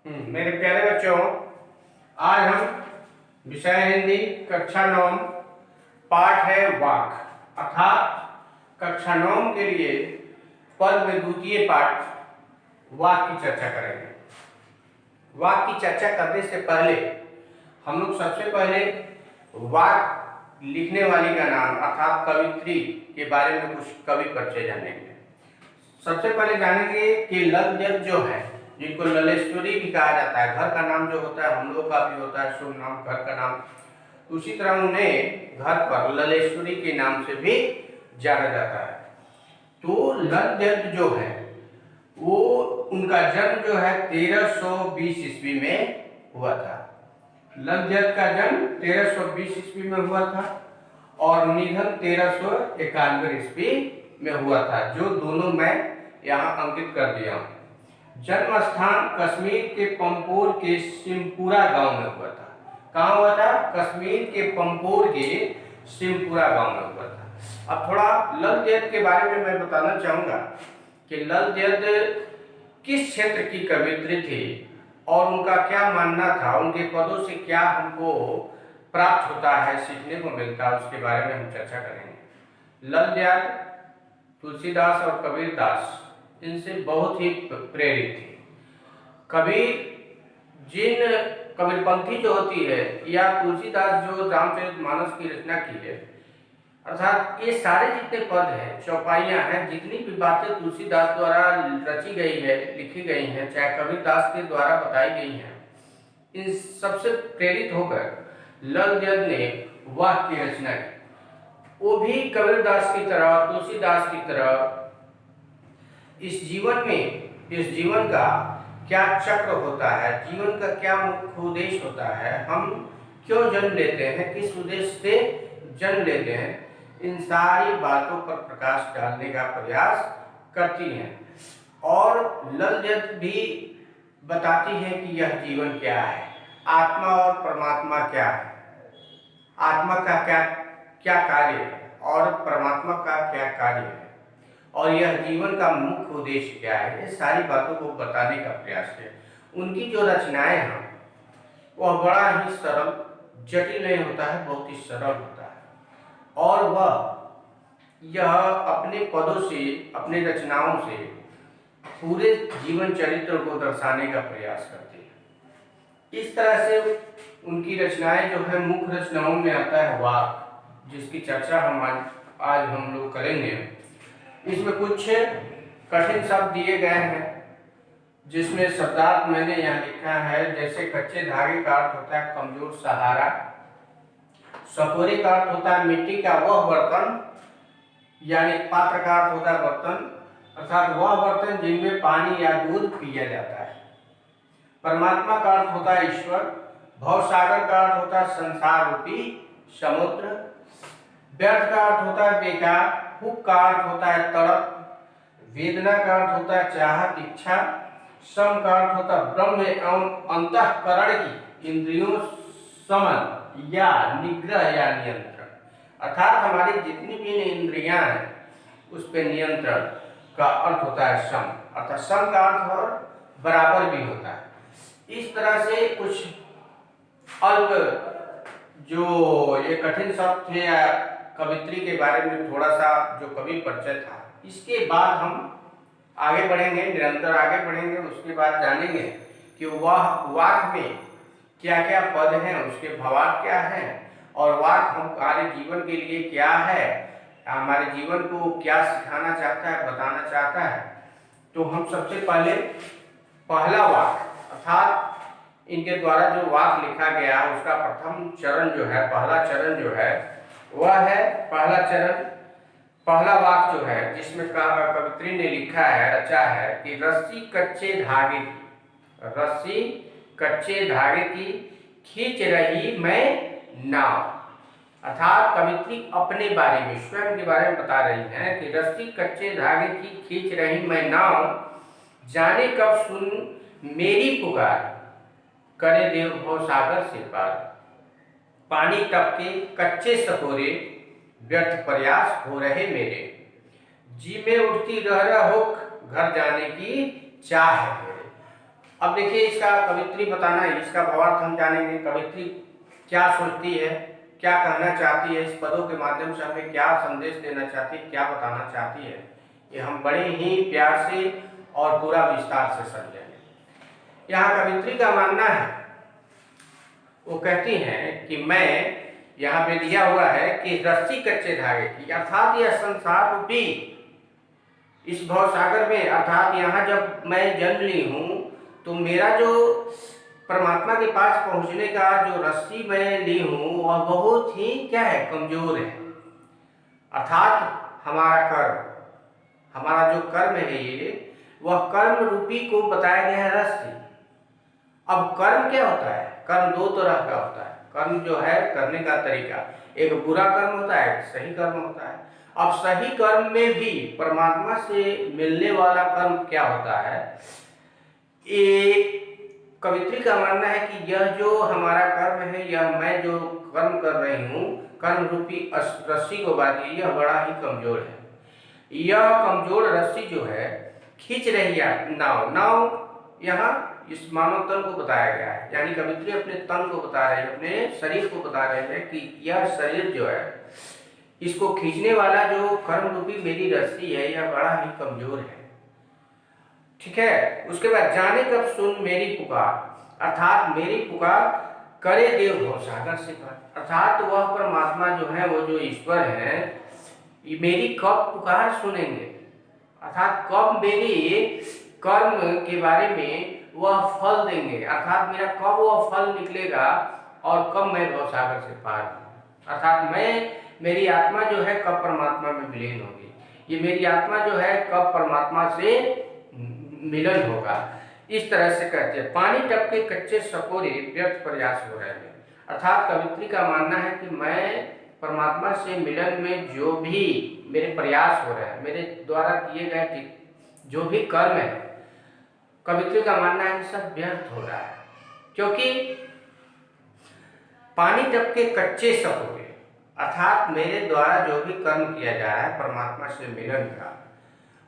मेरे प्यारे बच्चों, आज हम विषय हिंदी कक्षा 9 पाठ है वाक, अर्थात कक्षा 9 के लिए पद में द्वितीय पाठ वाक की चर्चा करेंगे। वाक की चर्चा करने से पहले हम लोग सबसे पहले वाक लिखने वाली का नाम अर्थात कवित्री के बारे में कुछ कवि परिचय जानेंगे। सबसे पहले जानेंगे कि ललजल जो है, जिनको ललेश्वरी भी कहा जाता है, घर का नाम जो होता है हम लोग का भी होता है शुभ नाम, घर का नाम, उसी तरह उन्हें घर पर ललेश्वरी के नाम से भी जाना जाता है। तो ललजल जो है वो उनका जन्म जो है 1320 ईस्वी में हुआ था। ललजल का जन्म 1320 ईस्वी में हुआ था और निधन 1391 ईस्वी में हुआ था, जो दोनों मैं यहाँ अंकित कर दिया हूँ। जन्म स्थान कश्मीर के पंपोर के सिमपुरा गांव में हुआ था। कहाँ हुआ था? कश्मीर के पंपोर के सिमपुरा गांव में हुआ था। अब थोड़ा ललजल के बारे में मैं बताना चाहूँगा कि ललजल किस क्षेत्र की कवियत्री थी और उनका क्या मानना था, उनके पदों से क्या हमको प्राप्त होता है, सीखने को मिलता है, उसके बारे में हम चर्चा करेंगे। ललजल तुलसीदास और कबीरदास इनसे बहुत ही प्रेरित थे। कबीर जिन कबीरपंथी जो होती है या तुलसीदास जो रामचरितमानस की रचना की है, अर्थात ये सारे जितने पद हैं, चौपाइयाँ हैं, जितनी भी बातें तुलसीदास द्वारा रची गई है, लिखी गई हैं, चाहे कबीरदास के द्वारा बताई गई हैं, इन सबसे प्रेरित होकर ललजल ने वाक की रचना की। वो भी कबीरदास की तरह, तुलसीदास की तरह इस जीवन का क्या चक्र होता है, जीवन का क्या मुख्य उद्देश्य होता है, हम क्यों जन्म लेते हैं, किस उद्देश्य से जन्म लेते हैं, इन सारी बातों पर प्रकाश डालने का प्रयास करती हैं। और ललजल भी बताती है कि यह जीवन क्या है, आत्मा और परमात्मा क्या है, आत्मा का क्या कार्य है और परमात्मा का क्या कार्य है, और यह जीवन का मुख्य उद्देश्य क्या है, ये सारी बातों को बताने का प्रयास है। उनकी जो रचनाएं हैं वह बड़ा ही सरल, जटिल नहीं होता है, बहुत ही सरल होता है, और वह यह अपने पदों से, अपने रचनाओं से पूरे जीवन चरित्र को दर्शाने का प्रयास करती है। इस तरह से उनकी रचनाएं जो है, मुख्य रचनाओं में आता है वाक, जिसकी चर्चा आज हम लोग करेंगे। इसमें कुछ कठिन शब्द दिए गए हैं, जिसमें शब्दार्थ मैंने यहाँ लिखा है। जैसे कच्चे धागे का अर्थ होता है कमजोर सहारा, सकोरे का अर्थ होता है मिट्टी का वह बर्तन, यानी पात्र का अर्थ होता है बर्तन, अर्थात वह बर्तन जिनमें पानी या दूध पिया जाता है। परमात्मा का अर्थ होता है ईश्वर, भवसागर का अर्थ होता है संसार रूपी समुद्र, व्यर्थ का अर्थ होता है बेकार, भूख का अर्थ होता है तड़प, वेदना का अर्थ होता है चाहत, इच्छा, सम का अर्थ होता है ब्रह्म एवं अंतःकरण की इंद्रियों समन या निग्रह या नियंत्रण, अर्थात हमारी जितनी भी इंद्रियां हैं उस पर नियंत्रण का अर्थ होता है सम, अर्थात सम का अर्थ और बराबर भी होता है। इस तरह से कुछ अल्प जो ये कठिन शब्द थे या कवित्री के बारे में थोड़ा सा जो कवि परिचय था, इसके बाद हम आगे बढ़ेंगे, निरंतर आगे बढ़ेंगे। उसके बाद जानेंगे कि वह वाक में क्या क्या पद हैं, उसके भावार्थ क्या हैं, और वाक हमारे जीवन के लिए क्या है, हमारे जीवन को क्या सिखाना चाहता है, बताना चाहता है। तो हम सबसे पहले पहला वाक, अर्थात इनके द्वारा जो वाक लिखा गया उसका प्रथम चरण जो है, पहला चरण जो है वह है, पहला चरण, पहला वाक जो है, जिसमें कवित्री ने लिखा है, रचा है कि रस्सी कच्चे धागे की, रस्सी कच्चे धागे की खींच रही मैं नाव, अर्थात कवित्री अपने बारे में, स्वयं के बारे में बता रही हैं कि रस्सी कच्चे धागे की खींच रही मैं नाव, जाने कब सुन मेरी पुकार, करे देव भव सागर से पार, पानी टपके कच्चे सकोरे, व्यर्थ प्रयास हो रहे मेरे, जी में उठती रह हुक, घर जाने की चाह है मेरे। अब देखिए इसका कवित्री बताना है, इसका भावार्थ हम जानेंगे। कवित्री क्या सोचती है, क्या कहना चाहती है, इस पदों के माध्यम से हमें क्या संदेश देना चाहती है, क्या बताना चाहती है, ये हम बड़े ही प्यार से और पूरा विस्तार से समझेंगे। यहाँ कवित्री का मानना है, वो कहती हैं कि मैं, यहाँ पे दिया हुआ है कि रस्सी कच्चे धागे की, अर्थात यह संसार रूपी इस भवसागर में, अर्थात यहाँ जब मैं जन्म ली हूँ तो मेरा जो परमात्मा के पास पहुँचने का जो रस्सी मैं ली हूँ वह बहुत ही क्या है, कमजोर है। अर्थात हमारा कर्म, हमारा जो कर्म है ये, वह कर्म रूपी को बताया गया है रस्सी। अब कर्म क्या होता है? कर्म दो तरह का होता है। कर्म जो है करने का तरीका, एक बुरा कर्म होता है, एक सही कर्म होता है। अब सही कर्म में भी परमात्मा से मिलने वाला कर्म क्या होता है, ये कवित्री का मानना है कि यह जो हमारा कर्म है, यह मैं जो कर्म कर रही हूँ, कर्म रूपी रस्सी को बांधी, यह बड़ा ही कमजोर है। यह कमजोर रस्सी जो है खींच रही है नाव यहाँ इस मानव तन को बताया गया है, यानी कवित्री अपने तन को बता रहे हैं, अपने शरीर को बता रहे हैं कि यह शरीर जो है, इसको खींचने वाला जो कर्म रूपी मेरी रस्सी है, यह बड़ा ही कमजोर है। ठीक है। उसके बाद जाने कब सुन मेरी पुकार, अर्थात मेरी पुकार करे देव भवसागर से पार, अर्थात वह परमात्मा जो है, वो जो ईश्वर है, मेरी कब पुकार सुनेंगे, अर्थात कब मेरी कर्म के बारे में वह फल देंगे, अर्थात मेरा कब वह फल निकलेगा और कब मैं भवसागर से पार हूँ। अर्थात मेरी आत्मा जो है कब परमात्मा में विलीन होगी, ये मेरी आत्मा जो है कब परमात्मा से मिलन होगा। इस तरह से कहते हैं। पानी टपके कच्चे सकोरे व्यर्थ प्रयास हो रहे हैं, अर्थात कवित्री का मानना है कि मैं परमात्मा से मिलन में जो भी मेरे प्रयास हो रहे हैं, मेरे द्वारा किए गए जो भी कर्म है, कवित्री का मानना है कि सब व्यर्थ हो रहा है, क्योंकि पानी टपके कच्चे सकोरे, अर्थात मेरे द्वारा जो भी कर्म किया जा रहा है परमात्मा से मिलन का,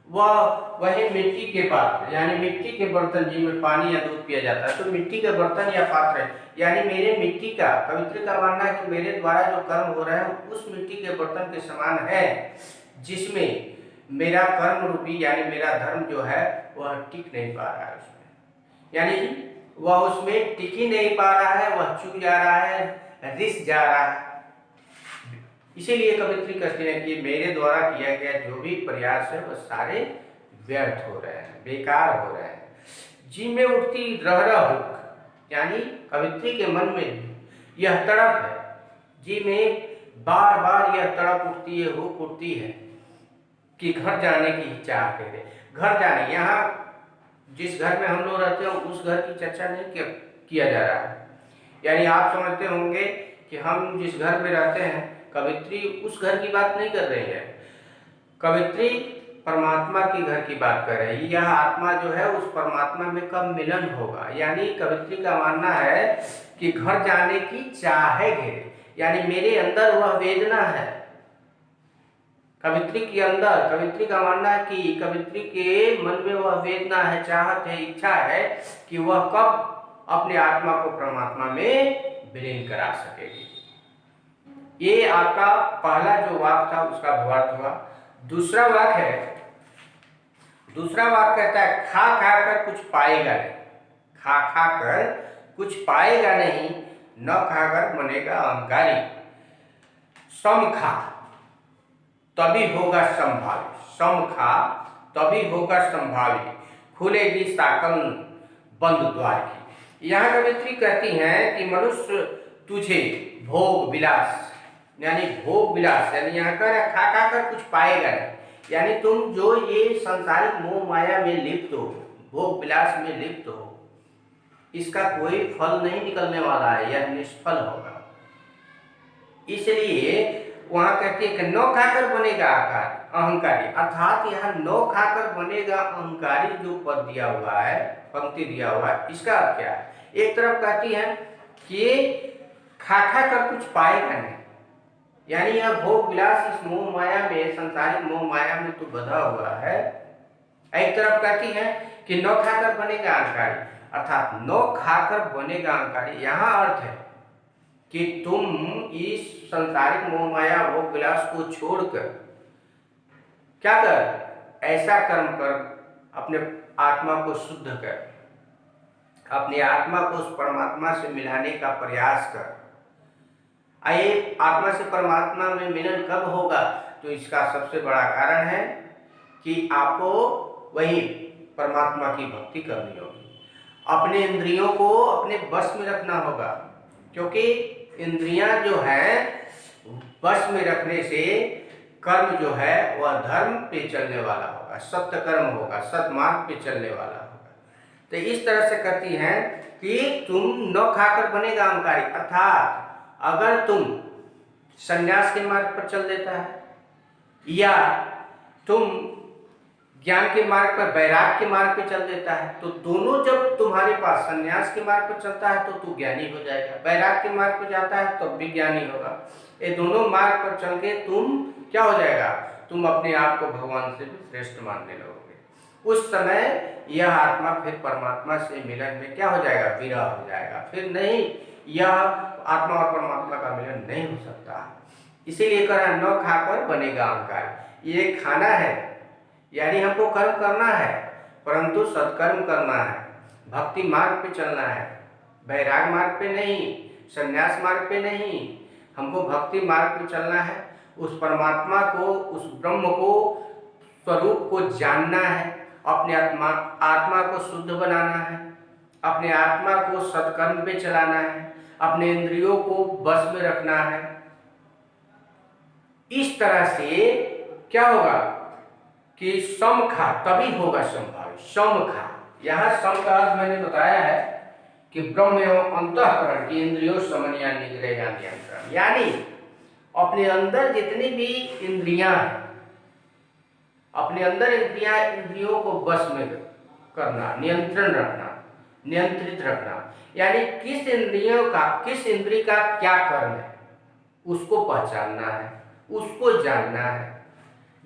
वही मिट्टी के पात्र, यानी मिट्टी के बर्तन जिनमें पानी या दूध पिया जाता है, तो मिट्टी के बर्तन या पात्र, यानी मेरे मिट्टी का, कवित्री का मानना है कि मेरे द्वारा जो कर्म हो रहा है उस मिट्टी के बर्तन के समान है, जिसमें मेरा कर्म रूपी यानी मेरा धर्म जो है वह टिक नहीं पा रहा है उसमें, यानी वह उसमें टिक ही नहीं पा रहा है, वह चूक जा रहा है, रिस जा रहा है। इसीलिए कवित्री कहते हैं कि मेरे द्वारा किया गया जो भी प्रयास है वह सारे व्यर्थ हो रहे हैं, बेकार हो रहे हैं। जी में उठती रह हुक, यानी कवित्री के मन में यह तड़प है, जी में बार बार यह तड़प उठती है, हुक उठती है कि घर जाने की चाह करे। घर जाने, यहाँ जिस घर में हम लोग रहते हैं उस घर की चर्चा नहीं किया जा रहा है, यानी आप समझते होंगे कि हम जिस घर में रहते हैं, कवित्री उस घर की बात नहीं कर रही है, कवित्री परमात्मा की घर की बात कर रही है। यह आत्मा जो है उस परमात्मा में कब मिलन होगा, यानी कवित्री का मानना है कि घर जाने की चाह है, यानी मेरे अंदर वह वेदना है। कवित्री के अंदर, कवित्री का मानना है कि कवित्री के मन में वह वेदना है, चाहत है, इच्छा है कि वह कब अपने आत्मा को परमात्मा में विलीन करा सकेगी। ये आपका पहला जो वाक्य था उसका भावार्थ हुआ। दूसरा वाक्य कहता है खा खा कर कुछ पाएगा नहीं, खा खा कर कुछ पाएगा नहीं, न खाकर बनेगा अहंकारी। सम खा तभी होगा संभावी, सम खा तभी होगा संभावी, खुलेगी साकल बंद द्वार की। यहाँ कवित्री कहती हैं कि मनुष्य तुझे भोग विलास, यानी भोग विलास, यानी यहाँ कर खा खा कर कुछ पाएगा नहीं, यानी तुम जो ये संसारिक मोह माया में लिप्त हो, भोग विलास में लिप्त हो, इसका कोई फल नहीं निकलने वाला है, यह निष्फल होगा। इसलिए वहां कहती है कि नौ खाकर बनेगा अहंकारी, अर्थात यहाँ नौ खाकर बनेगा अहंकारी जो पद दिया हुआ है, पंक्ति दिया हुआ है, इसका अर्थ क्या है? एक तरफ कहती है कि खा खा कर कुछ पाएगा नहीं, यानी यह भोग विलास इस मोह माया में, संसारिक मोह माया में तो बधा हुआ है। एक तरफ कहती है कि नौ खाकर बनेगा अहंकारी, अर्थात न खाकर बनेगा अहंकारी। यहाँ अर्थ है कि तुम इस संसारिक मोह माया भोग विलास को छोड़कर क्या कर, ऐसा कर्म कर, अपने आत्मा को शुद्ध कर, अपनी आत्मा को उस परमात्मा से मिलाने का प्रयास कर। आइए, आत्मा से परमात्मा में मिलन कब होगा? तो इसका सबसे बड़ा कारण है कि आपको वही परमात्मा की भक्ति करनी होगी। अपने इंद्रियों को अपने बस में रखना होगा, क्योंकि इंद्रियां जो है बस में रखने से कर्म जो है वह धर्म पे चलने वाला होगा, सत्य कर्म होगा, सत्मार्ग पे चलने वाला होगा। तो इस तरह से कहती हैं कि तुम न खाकर बनेगा अहंकारी, अर्थात अगर तुम संन्यास के मार्ग पर चल देता है या तुम ज्ञान के मार्ग पर, वैराग के मार्ग पर चल देता है, तो दोनों जब तुम्हारे पास संन्यास के मार्ग पर चलता है तो तू ज्ञानी हो जाएगा, वैराग के मार्ग पर जाता है तो भी ज्ञानी होगा। ये दोनों मार्ग पर चल के तुम क्या हो जाएगा? तुम अपने आप को भगवान से भी श्रेष्ठ मानने लगोगे। उस समय यह आत्मा फिर परमात्मा से मिलन में क्या हो जाएगा? विरह हो जाएगा। फिर नहीं, यह आत्मा और परमात्मा का मिलन नहीं हो सकता। इसीलिए कह रहा, न खाकर बनेगा अहंकार। ये खाना है, यानी हमको कर्म करना है, परंतु सत्कर्म करना है, भक्ति मार्ग पे चलना है, वैराग मार्ग पे नहीं, संन्यास मार्ग पे नहीं, हमको भक्ति मार्ग पे चलना है। उस परमात्मा को, उस ब्रह्म को, स्वरूप को जानना है, अपने आत्मा को शुद्ध बनाना है, अपने आत्मा को सत्कर्म पे चलाना है, अपने इंद्रियों को बस में रखना है। इस तरह से क्या होगा कि समखा, तभी होगा संभावित। समखा, यहाँ सम का अर्थ मैंने बताया है कि ब्रह्म एवं अंतःकरण की इंद्रियों समन्वय निग्रह या नियंत्रण, यानी अपने अंदर जितनी भी इंद्रियां हैं, अपने अंदर इंद्रियों को बस में करना, नियंत्रण रखना, नियंत्रित रखना, यानी किस इंद्रिय का क्या कर्म है उसको पहचानना है, उसको जानना है।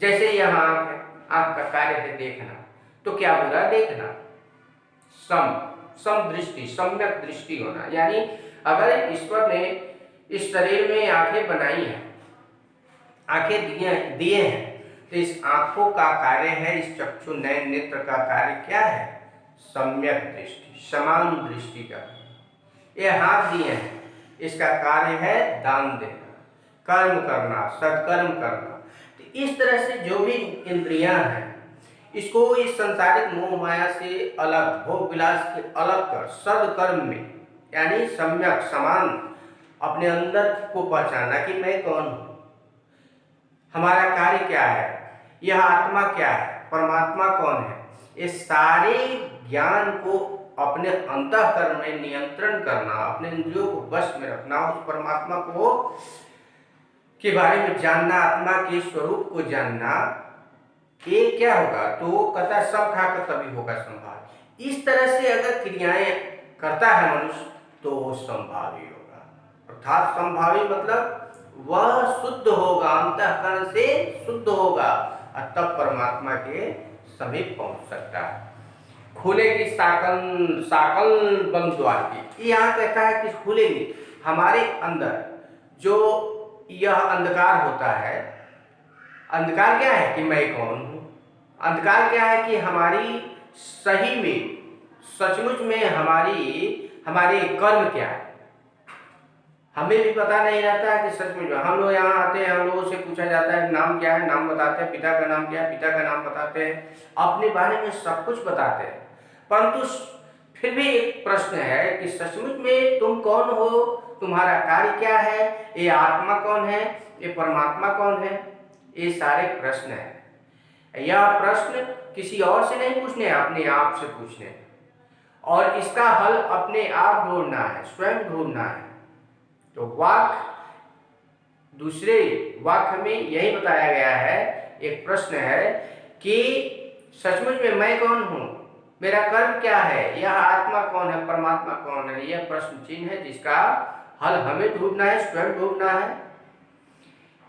जैसे यह आंख है, आंख का कार्य है देखना, तो क्या बुरा देखना? सम दृष्टि, सम्यक दृष्टि होना। यानी अगर ईश्वर ने इस शरीर में आंखें बनाई हैं, आंखें दिए हैं, तो इस आंखों का कार्य है, इस चक्षु नयन नेत्र का कार्य क्या है? सम्यक दृष्टि, समान दृष्टि का। ये हाथ दिए हैं, इसका कार्य है दान देना, कर्म करना, सत्कर्म करना। तो इस तरह से जो भी इंद्रियां हैं, इसको इस संसारिक मोह माया से अलग, भोग विलास से अलग कर सदकर्म में, यानी सम्यक समान अपने अंदर को पहचाना कि मैं कौन हूँ, हमारा कार्य क्या है, यह आत्मा क्या है, परमात्मा कौन है। ये सारे ज्ञान को अपने अंतःकरण में नियंत्रण करना, अपने इंद्रियों को वश में रखना, उस परमात्मा को के बारे में जानना, आत्मा के स्वरूप को जानना, ये क्या होगा? तो कहता सब खाकर तभी होगा संभाव। इस तरह से अगर क्रियाएं करता है मनुष्य तो वो संभावी होगा। अर्थात संभावी मतलब वह शुद्ध होगा, अंतःकरण से शुद्ध होगा और तब परमात्मा के समीप पहुंच सकता है। खुलेगी साकल बंद द्वार की, यहाँ कहता है कि खुलेगी हमारे अंदर जो यह अंधकार होता है। अंधकार क्या है कि मैं कौन हूँ? अंधकार क्या है कि हमारी सही में, सचमुच में हमारे कर्म क्या है, हमें भी पता नहीं रहता है कि सचमुच में। हम लोग यहाँ आते हैं, हम लोगों से पूछा जाता है नाम क्या है, नाम बताते हैं, पिता का नाम क्या है, पिता का नाम बताते हैं, अपने बारे में सब कुछ बताते हैं, परंतु फिर भी एक प्रश्न है कि सचमुच में तुम कौन हो, तुम्हारा कार्य क्या है, ये आत्मा कौन है, ये परमात्मा कौन है, ये सारे प्रश्न हैं। यह प्रश्न किसी और से नहीं पूछने, अपने आप से पूछने, और इसका हल अपने आप ढूंढना है, स्वयं ढूंढना है। तो वाक्य, दूसरे वाक्य में यही बताया गया है, एक प्रश्न है कि सचमुच में मैं कौन हूँ, मेरा कर्म क्या है, यह आत्मा कौन है, परमात्मा कौन है। यह प्रश्न चिन्ह है जिसका हल हमें ढूंढना है, स्वयं ढूंढना है।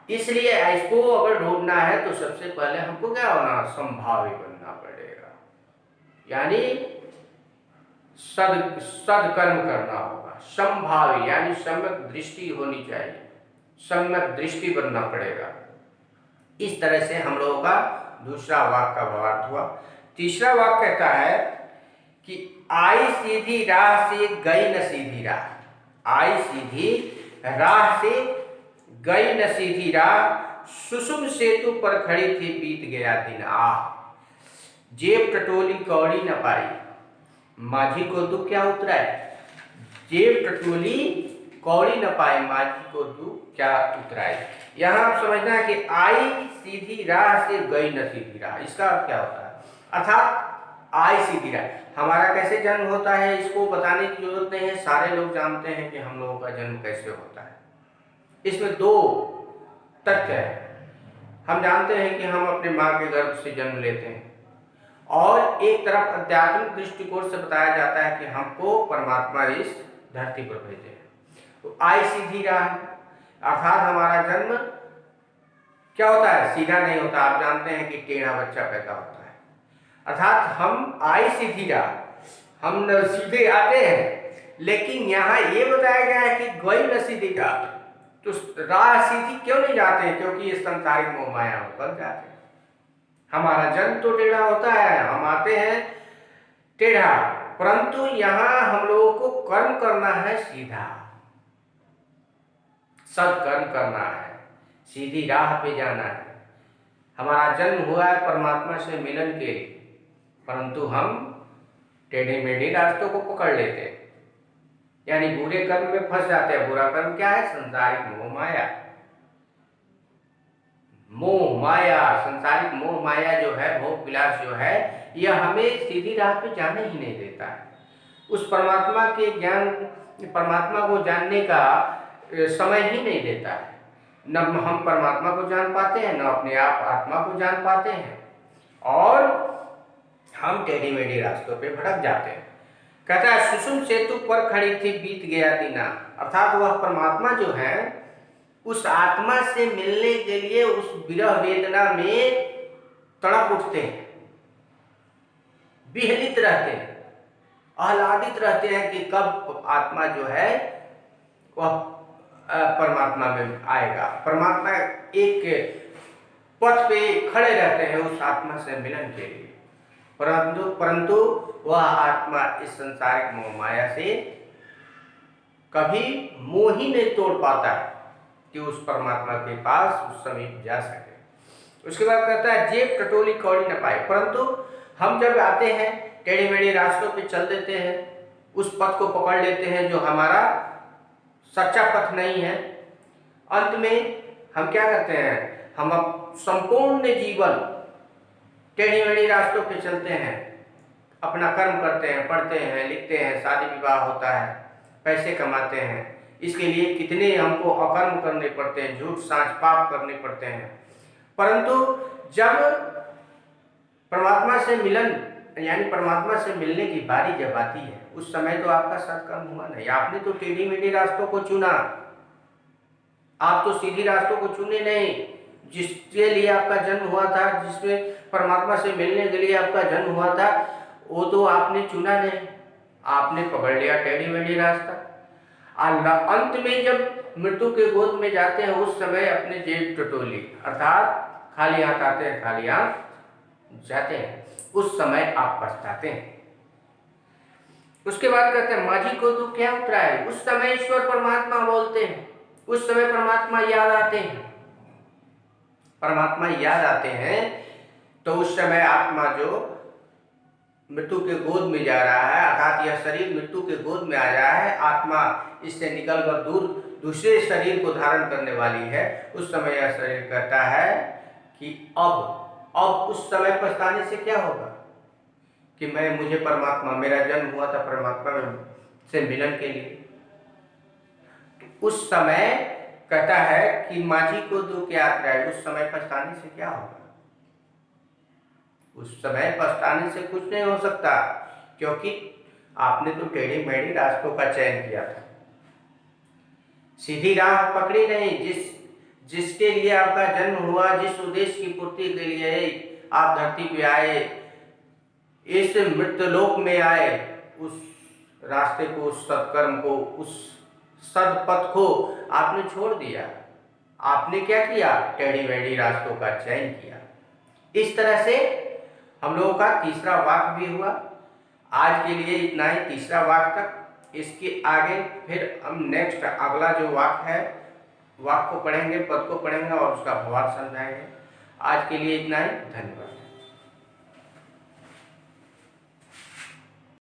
इसलिए इसको अगर ढूंढना है तो सबसे पहले हमको क्या होना? संभावी बनना पड़ेगा, यानी सदकर्म करना होगा। समभावी यानी सम्यक दृष्टि होनी चाहिए, सम्यक दृष्टि बनना पड़ेगा। इस तरह से हम लोगों का दूसरा वाक्य का भावार्थ हुआ। तीसरा वाक्य कहता है कि आई सीधी राह से गई न सीधी राह। आई सीधी राह से गई न सीधी राह, सुषुम सेतु पर खड़ी थी बीत गया दिन आह। जेब टटोली कौड़ी न पाई, माझी को दुख क्या उतराए। जेब टटोली कौड़ी न पाए, माझी को दुख क्या उतराए। यहाँ आप समझना है कि आई सीधी राह से गई न सीधी राह, इसका अर्थ क्या होता है। अर्थात आई सीधी राह, हमारा कैसे जन्म होता है इसको बताने की जरूरत नहीं है, सारे लोग जानते हैं कि हम लोगों का जन्म कैसे होता है। इसमें दो तथ्य है। हम जानते हैं कि हम अपने माँ के गर्भ से जन्म लेते हैं, और एक तरफ आध्यात्मिक दृष्टिकोण से बताया जाता है कि हमको परमात्मा इस धरती पर भेजे हैं। तो आई सीधी राह अर्थात हमारा जन्म क्या होता है, सीधा नहीं होता। आप जानते हैं कि टेढ़ा बच्चा पैदा होता है। अर्थात हम आई सीधी राह, हम सीधे आते हैं, लेकिन यहाँ ये बताया गया है कि गई न सीधी राह। तो राह सीधी क्यों नहीं जाते, क्योंकि ये संसारिक मोह माया में बन जाते हैं। हमारा जन्म तो टेढ़ा होता है, हम आते हैं टेढ़ा, परंतु यहाँ हम लोगों को कर्म करना है सीधा, सत्कर्म करना है, सीधी राह पे जाना है। हमारा जन्म हुआ है परमात्मा से मिलन के लिए, परंतु हम टेढ़े मेढ़े रास्तों को पकड़ लेते हैं, यानी बुरे कर्म में फंस जाते हैं। बुरा कर्म क्या है, संसारिक मोह माया। मोह माया, संसारिक मोह माया जो है, भोग विलास जो है, यह हमें सीधी राह पे जाने ही नहीं देता है। उस परमात्मा के ज्ञान, परमात्मा को जानने का समय ही नहीं देता है। न हम परमात्मा को जान पाते हैं, न अपने आप आत्मा को जान पाते हैं, और हम टेढ़ी मेढ़ी रास्तों पे भटक जाते हैं। कहता है सुषुम सेतु पर खड़ी थी बीत गया दीना, अर्थात वह परमात्मा जो है उस आत्मा से मिलने के लिए उस विरह वेदना में तड़प उठते हैं, विहलित रहते हैं, आह्लादित रहते हैं कि कब आत्मा जो है वह परमात्मा में आएगा। परमात्मा एक पथ पे खड़े रहते हैं उस आत्मा से मिलन के लिए, परंतु वह आत्मा इस संसारिक मोह माया से कभी मोह ही नहीं तोड़ पाता है कि उस परमात्मा के पास उस समीप जा सके। उसके बाद कहता है जेब टटोली कौड़ी न पाए, परंतु हम जब आते हैं टेढ़े मेढ़े रास्तों पे चल देते हैं, उस पथ को पकड़ लेते हैं जो हमारा सच्चा पथ नहीं है। अंत में हम क्या करते हैं, हम संपूर्ण जीवन टेढ़ी मेढ़ी रास्तों पे चलते हैं, अपना कर्म करते हैं, पढ़ते हैं, लिखते हैं, शादी विवाह होता है, पैसे कमाते हैं, इसके लिए कितने हमको अकर्म करने पड़ते हैं, झूठ साँच पाप करने पड़ते हैं। परंतु जब परमात्मा से मिलन यानी परमात्मा से मिलने की बारी जब आती है, उस समय तो आपका सत्कर्म हुआ नहीं। आपने तो टेढ़ी मेढ़ी रास्तों को चुना, आप तो सीधी रास्तों को चुने नहीं। जिसके लिए आपका जन्म हुआ था, जिसमें परमात्मा से मिलने के लिए आपका जन्म हुआ था, वो तो आपने चुना नहीं, आपने पकड़ लिया टेढ़ी मेढ़ी रास्ता। अंत में जब मृत्यु के गोद में जाते हैं, उस समय अपने जेब टटोली, अर्थात खाली हाथ आते हैं, खाली हाथ जाते हैं, उस समय आप पछताते हैं। उसके बाद कहते हैं माझी को तो क्या उतराए। उस समय ईश्वर परमात्मा बोलते हैं, उस समय परमात्मा याद आते हैं, परमात्मा याद आते हैं। तो उस समय आत्मा जो मृत्यु के गोद में जा रहा है, अर्थात यह शरीर मृत्यु के गोद में आ रहा है, आत्मा इससे निकलकर दूर दूसरे शरीर को धारण करने वाली है, उस समय यह शरीर कहता है कि अब उस समय पछताने से क्या होगा कि मुझे परमात्मा, मेरा जन्म हुआ था परमात्मा से मिलन के लिए। तो उस समय कहता है कि माझी को दुख याद रहे, उस समय पछताने से क्या होगा। उस समय पछताने से कुछ नहीं हो सकता, क्योंकि आपने तो टेढ़ी मेढ़ी रास्तों का चयन किया था, सीधी राह पकड़ी नहीं। जिसके लिए आपका जन्म हुआ, जिस उद्देश्य की पूर्ति के लिए आप धरती पे आए, इस मृत्युलोक में आए, उस रास्ते को, उस सत्कर्म को, उस सदपथ को आपने छोड़ दिया। आपने क्या किया? टेढ़ी मेढ़ी रास्तों का चयन किया। इस तरह से हम लोगों का तीसरा वाक्य भी हुआ। आज के लिए इतना ही, तीसरा वाक्य तक। इसके आगे फिर हम नेक्स्ट अगला जो वाक्य है, वाक्य को पढ़ेंगे, पद को पढ़ेंगे और उसका भावार्थ समझाएंगे। आज के लिए इतना ही, धन्यवाद।